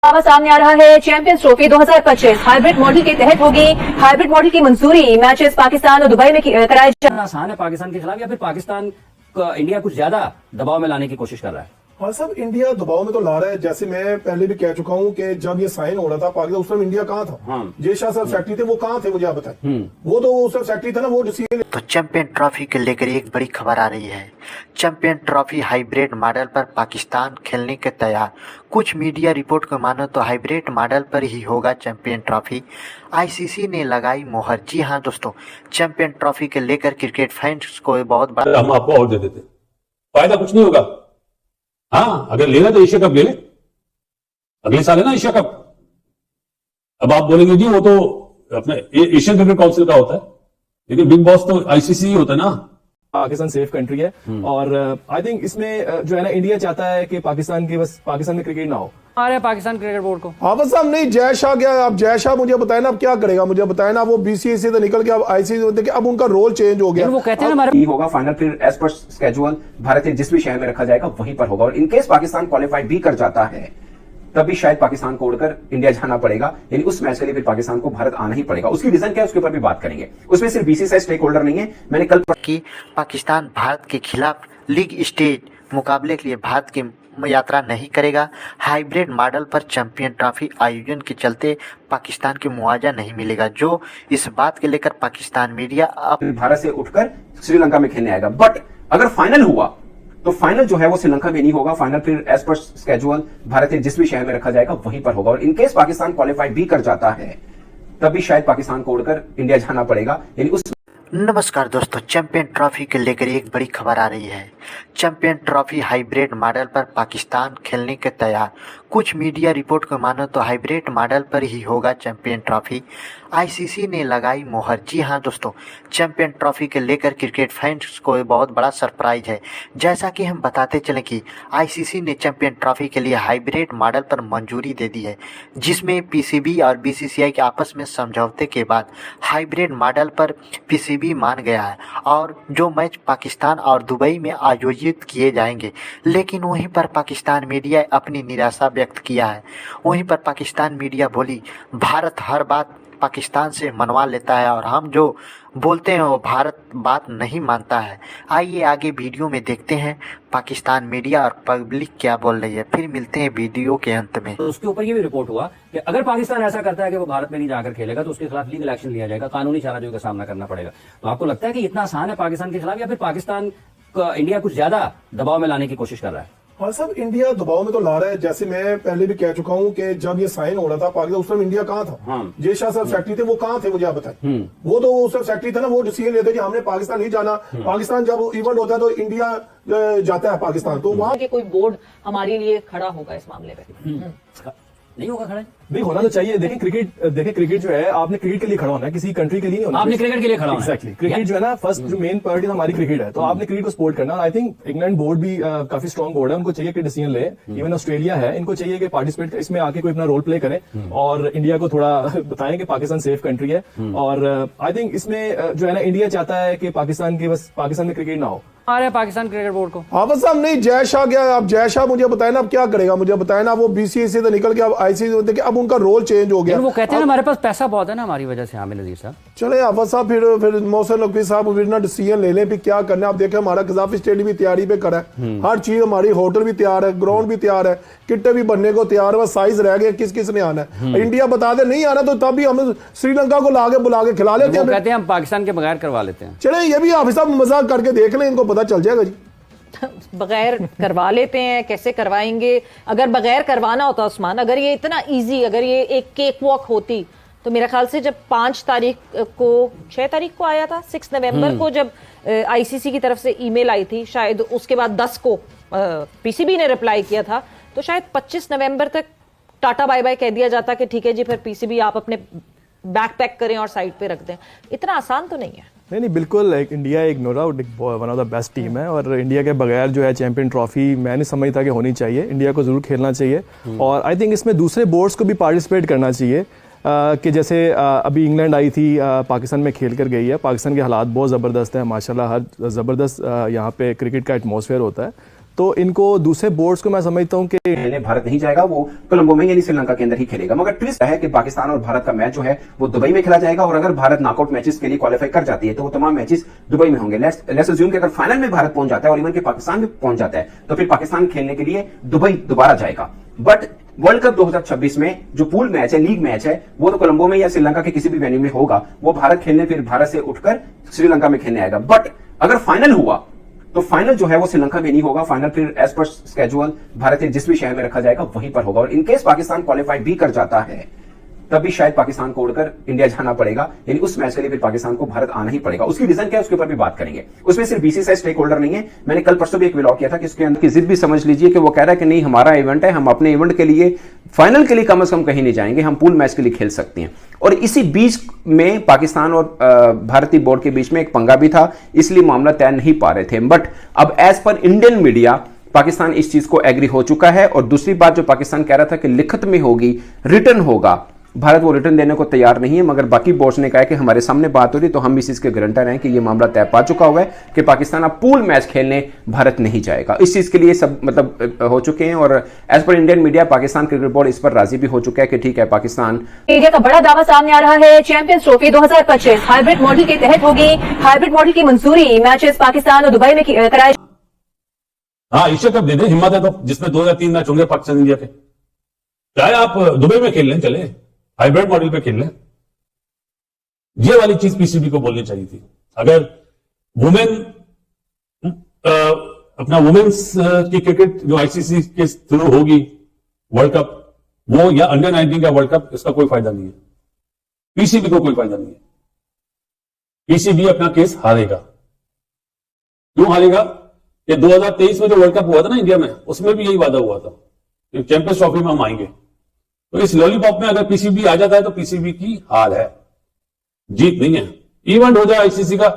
दावा सामने आ रहा है चैंपियंस ट्रॉफी 2025 हाइब्रिड मॉडल के तहत होगी। हाइब्रिड मॉडल की मंजूरी मैचेस पाकिस्तान और दुबई में कराए जाना आसान है पाकिस्तान के खिलाफ, या फिर पाकिस्तान का इंडिया कुछ ज्यादा दबाव में लाने की कोशिश कर रहा है? हाँ साहब, इंडिया दबाव में तो ला रहा है। जैसे मैं पहले भी कह चुका हूँ कि जब ये साइन हो रहा था पाकिस्तान, उस टाइम इंडिया कहाँ था? हाँ। जय शाह सर फैक्ट्री थे, वो कहाँ थे मुझे आप बताएं। वो तो उस फैक्ट्री था ना, वो डिसीजन। तो चैंपियन ट्रॉफी को लेकर एक बड़ी खबर आ रही है। चैंपियन ट्रॉफी हाइब्रिड मॉडल पर पाकिस्तान खेलने के तैयार। कुछ मीडिया रिपोर्ट को मानो तो हाइब्रिड मॉडल पर ही होगा चैंपियन ट्रॉफी। आईसीसी ने लगाई मोहर। जी हाँ दोस्तों, चैंपियन ट्रॉफी के लेकर क्रिकेट फैंस को बहुत बड़ा हम आपको और दे देते, फायदा कुछ नहीं होगा। हाँ, अगर लेना तो एशिया कप ले ले, अगले साल है ना एशिया कप। अब आप बोलेंगे जी वो तो अपने एशियन क्रिकेट काउंसिल का होता है, लेकिन बिग बॉस तो आईसीसी होता है ना। पाकिस्तान सेफ कंट्री है और आई थिंक इसमें जो है ना, इंडिया चाहता है कि पाकिस्तान में क्रिकेट ना हो। हमारे पाकिस्तान क्रिकेट बोर्ड को हाँ बस साहब, नहीं जय शाह गया। अब जय शाह मुझे बताए ना, अब क्या करेगा मुझे बताए ना। वो बीसीसीआई से तो निकल के अब आईसीसी, देखिए अब उनका रोल चेंज हो गया। वो कहते हैं हमारा होगा फाइनल, फिर एज पर स्केड्यूल भारत जिस भी शहर में रखा जाएगा वहीं पर होगा। और इनकेस पाकिस्तान क्वालिफाई भी कर जाता है तब भी शायद पाकिस्तान को उड़कर इंडिया जाना पड़ेगा, यानी उस मैच के लिए फिर पाकिस्तान को भारत आना ही पड़ेगा। उसकी रीजन क्या है उसके ऊपर भी बात करेंगे। उसमें सिर्फ बीसीसीआई स्टेक होल्डर नहीं है। मैंने कल कि पाकिस्तान भारत के खिलाफ लीग स्टेज मुकाबले के लिए भारत की यात्रा नहीं करेगा। हाइब्रिड मॉडल पर चैंपियन ट्रॉफी आयोजन के चलते पाकिस्तान को मुआवजा नहीं मिलेगा, जो इस बात के लेकर पाकिस्तान मीडिया अब भारत से उठकर श्रीलंका में खेलने आएगा। बट अगर फाइनल हुआ तो फाइनल जो है वो श्रीलंका में नहीं होगा। फाइनल फिर एज पर स्केड्यूल भारत जिस भी शहर में रखा जाएगा वहीं पर होगा। और इनकेस पाकिस्तान क्वालिफाई भी कर जाता है तब भी शायद पाकिस्तान को उड़कर इंडिया जाना पड़ेगा, यानी उस। नमस्कार दोस्तों, चैंपियन ट्रॉफी को लेकर एक बड़ी खबर आ रही है। चैंपियन ट्रॉफी हाइब्रिड मॉडल पर पाकिस्तान खेलने के तैयार। कुछ मीडिया रिपोर्ट को मानो तो हाइब्रिड मॉडल पर ही होगा चैंपियन ट्रॉफी। आईसीसी ने लगाई मोहर। जी हाँ दोस्तों, चैंपियन ट्रॉफी के लेकर क्रिकेट फैंस को बहुत बड़ा सरप्राइज है। जैसा कि हम बताते चलें कि आईसीसी ने चैंपियन ट्रॉफी के लिए हाइब्रिड मॉडल पर मंजूरी दे दी है, जिसमें पीसीबी और बीसीसीआई के आपस में समझौते के बाद हाइब्रिड मॉडल पर पीसीबी मान गया है और जो मैच पाकिस्तान और दुबई में आयोजित किए जाएंगे। लेकिन वहीं पर पाकिस्तान मीडिया अपनी निराशा व्यक्त किया है। वहीं पर पाकिस्तान मीडिया बोली, भारत हर बात पाकिस्तान से मनवा लेता है और हम जो बोलते हैं वो भारत बात नहीं मानता है। आइए आगे वीडियो में देखते हैं पाकिस्तान मीडिया और पब्लिक क्या बोल रही है, फिर मिलते हैं वीडियो के अंत में। तो उसके ऊपर ये भी रिपोर्ट हुआ कि अगर पाकिस्तान ऐसा करता है कि वो भारत में नहीं जाकर खेलेगा तो उसके खिलाफ लीगल एक्शन लिया जाएगा, कानूनी चाराजोई का सामना करना पड़ेगा। तो आपको लगता है कि इतना आसान है पाकिस्तान के खिलाफ, या फिर पाकिस्तान का इंडिया कुछ ज्यादा दबाव में लाने की कोशिश कर रहा है? हाँ साहब, इंडिया दबाव में तो ला रहा है। जैसे मैं पहले भी कह चुका हूँ कि जब ये साइन हो रहा था पाकिस्तान, उस टाइम इंडिया कहाँ था? हाँ। जय शाह सर फैक्ट्री थे, वो कहाँ थे मुझे आप बताएं। वो तो उस फैक्ट्री था ना, वो डिसीजन लेते कि हमने पाकिस्तान नहीं जाना। पाकिस्तान जब इवेंट होता है तो इंडिया जाता है पाकिस्तान, तो वहाँ के कोई बोर्ड हमारे लिए खड़ा होगा इस मामले में। नहीं होगा खड़ा? नहीं होना तो चाहिए। देखिए क्रिकेट जो है, आपने क्रिकेट के लिए खड़ा होना है, किसी कंट्री के लिए नहीं होना। आपने क्रिकेट के लिए खड़ा होना है। एग्जैक्टली, क्रिकेट जो है ना, फर्स्ट जो मेन प्रायोरिटी हमारी क्रिकेट है, तो आपने क्रिकेट को सपोर्ट करना। आई थिंक इंग्लैंड बोर्ड भी काफी स्ट्रॉन्ग बोर्ड है, उनको चाहिए कि डिसीजन ले। इवन ऑस्ट्रेलिया है, इनको चाहिए कि पार्टिसिपेट इसमें आके कोई अपना रोल प्ले करे और इंडिया को थोड़ा बताएं कि पाकिस्तान सेफ कंट्री है। और आई थिंक इसमें जो है ना, इंडिया चाहता है कि पाकिस्तान में क्रिकेट ना हो। हमारे पाकिस्तान क्रिकेट बोर्ड को हाँ बस साहब, नहीं जय शाह गया। अब जय शाह मुझे बताए ना, अब क्या करेगा मुझे बताए ना। वो बीसीसीआई से तो निकल के अब आईसीसी, देखिए अब उनका रोल चेंज हो गया। वो कहते हैं हमारे पास पैसा बहुत है ना, हमारी वजह से। आमिर नजीर साहब चले आफत साहब, फिर मोहसिन नकवी साहब फिर ना डिसीजन ले लें फिर क्या करना है। आप देखें हमारा कजाफी स्टेडियम भी तैयारी पे करा है, हर चीज हमारी, होटल भी तैयार है, ग्राउंड भी तैयार है, किट्टे भी बनने को तैयार है, बस साइज रह गया किस किस ने आना है। इंडिया बता दे नहीं आना तो तब भी हम श्रीलंका को लाके बुला के खिला लेते हैं। कहते हैं हम पाकिस्तान के बगैर करवा लेते हैं। चले ये भी हाफिज साहब मजाक करके देख लें, इनको पता चल जाएगा जी। बगैर करवा लेते हैं, कैसे करवाएंगे? अगर बगैर करवाना होता उस्मान, अगर ये इतना इजी, अगर ये एक केक वॉक होती तो मेरा ख्याल से जब 6 तारीख को आया था, 6 नवंबर को जब आईसीसी की तरफ से ईमेल आई थी, शायद उसके बाद 10 को पीसीबी ने रिप्लाई किया था, तो शायद 25 नवंबर तक टाटा बाय बाय कह दिया जाता कि ठीक है जी, फिर पीसीबी आप अपने बैक पैक करें और साइड पे रख दें। इतना आसान तो नहीं है। नहीं बिल्कुल, इंडिया एक no doubt one of the best team है और इंडिया के बगैर जो है चैंपियन ट्रॉफी मैं नहीं समझता कि होनी चाहिए। इंडिया को जरूर खेलना चाहिए और आई थिंक इसमें दूसरे बोर्ड्स को भी पार्टिसिपेट करना चाहिए। कि जैसे अभी इंग्लैंड आई थी, पाकिस्तान में खेल कर गई है। पाकिस्तान के हालात बहुत ज़बरदस्त है माशाल्लाह, हर ज़बरदस्त यहाँ पे क्रिकेट का एटमॉस्फेयर होता है। तो इनको दूसरे बोर्ड्स को मैं समझता हूँ कि खेलने भारत नहीं जाएगा, वो कोलंबो में यानी श्रीलंका के अंदर ही खेलेगा। मगर ट्विस्ट है कि पाकिस्तान और भारत का मैच जो है वो दुबई में खेला जाएगा, और अगर भारत नॉकआउट मैचेस के लिए क्वालिफाई कर जाती है तो वो तमाम मैचेस दुबई में होंगे। लेट्स अज्यूम कि अगर फाइनल में भारत पहुंच जाता है और इवन के पाकिस्तान भी पहुंच जाता है तो फिर पाकिस्तान खेलने के लिए दुबई दोबारा जाएगा। बट वर्ल्ड कप 2026 में जो पूल मैच है, लीग मैच है, वो तो कोलंबो में या श्रीलंका के किसी भी वेन्यू में होगा। वो भारत खेलने फिर भारत से उठकर श्रीलंका में खेलने आएगा। बट अगर फाइनल हुआ तो फाइनल जो है वो श्रीलंका में नहीं होगा। फाइनल फिर एज पर स्केड्यूल भारत के जिस भी शहर में रखा जाएगा वहीं पर होगा। और इनकेस पाकिस्तान क्वालिफाई भी कर जाता है तब भी शायद पाकिस्तान को उड़कर इंडिया जाना पड़ेगा, यानी उस मैच के लिए फिर पाकिस्तान को भारत आना ही पड़ेगा। उसकी रीजन क्या है उसके ऊपर भी बात करेंगे। उसमें सिर्फ बीसीसीआई स्टेक होल्डर नहीं है। मैंने कल परसों भी एक व्लॉग किया था कि इसके अंदर की जिद भी समझ लीजिए कि वो कह रहा है कि नहीं, हमारा इवेंट है, हम अपने इवेंट के लिए फाइनल के लिए कम से कम कहीं नहीं जाएंगे, हम पूल मैच के लिए खेल सकते हैं। और इसी बीच में पाकिस्तान और भारतीय बोर्ड के बीच में एक पंगा भी था, इसलिए मामला तय नहीं पा रहे थे। बट अब as per Indian media Pakistan इस चीज को एग्री हो चुका है। और दूसरी बात जो पाकिस्तान कह रहा था कि लिखित में होगी, रिटर्न होगा, भारत वो रिटर्न देने को तैयार नहीं है। मगर बाकी बोर्ड्स ने कहा कि हमारे सामने बात हो रही, तो हम इस चीज के गारंटर हैं कि ये मामला तय पा चुका हुआ है कि पाकिस्तान अब पूल मैच खेलने भारत नहीं जाएगा। इस चीज के लिए सब मतलब हो चुके हैं। और as per Indian media Pakistan cricket board इस पर राजी भी हो चुका है कि ठीक है, पाकिस्तान इंडिया का बड़ा दावा सामने आ रहा है। चैंपियंस ट्रॉफी 2025 हाइब्रिड मॉडल के तहत होगी। हाइब्रिड मॉडल की मंजूरी मैचेस पाकिस्तान और दुबई में कराए। हाँ, एशिया कप दे दे, हिम्मत है तो, जिसमें 2 या 3 मैच होंगे पाकिस्तान इंडिया के। चाहे आप दुबई में खेल लें, चले हाइब्रिड मॉडल पे खेल लें। ये वाली चीज पीसीबी को बोलनी चाहिए थी। अगर वुमेन अपना वुमेन्स की क्रिकेट जो आईसीसी के थ्रू होगी वर्ल्ड कप, वो या अंडर 19 का वर्ल्ड कप, इसका कोई फायदा नहीं है, पीसीबी को कोई फायदा नहीं है। पीसीबी अपना केस हारेगा। क्यों हारेगा? कि 2023 में जो वर्ल्ड कप हुआ था ना इंडिया में, उसमें भी यही वादा हुआ था कि चैंपियंस ट्रॉफी में हम आएंगे। तो इस लॉलीपॉप में अगर पीसीबी आ जाता है तो पीसीबी की हार है, जीत नहीं है। इवेंट हो जाए आईसीसी का।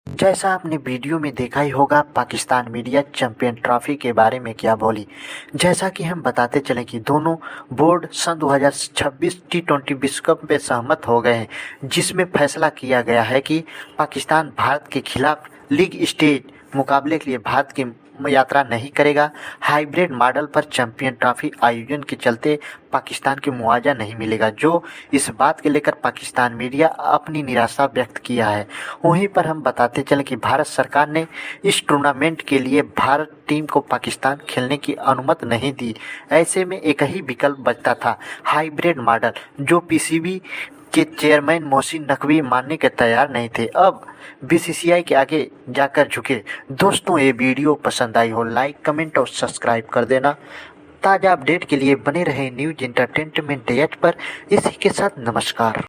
जैसा आपने वीडियो में देखा ही होगा पाकिस्तान मीडिया चैंपियन ट्रॉफी के बारे में क्या बोली। जैसा कि हम बताते चले कि दोनों बोर्ड सन 2026 T20 विश्व कप में सहमत हो गए हैं, जिसमें फैसला किया गया है कि पाकिस्तान भारत के खिलाफ लीग स्टेज मुकाबले के लिए भारत की यात्रा नहीं करेगा। हाइब्रिड मॉडल पर चैंपियन ट्रॉफी आयोजन के चलते पाकिस्तान को मुआवजा नहीं मिलेगा, जो इस बात के लेकर पाकिस्तान मीडिया अपनी निराशा व्यक्त किया है। वहीं पर हम बताते चले कि भारत सरकार ने इस टूर्नामेंट के लिए भारत टीम को पाकिस्तान खेलने की अनुमति नहीं दी। ऐसे में एक ही विकल्प बचता था, हाइब्रिड मॉडल, जो पीसीबी के चेयरमैन मोहसिन नकवी मानने के तैयार नहीं थे। अब बीसीसीआई के आगे जाकर झुके। दोस्तों, ये वीडियो पसंद आई हो लाइक, कमेंट और सब्सक्राइब कर देना। ताज़ा अपडेट के लिए बने रहे न्यूज़ एंटरटेनमेंट पर। इसी के साथ नमस्कार।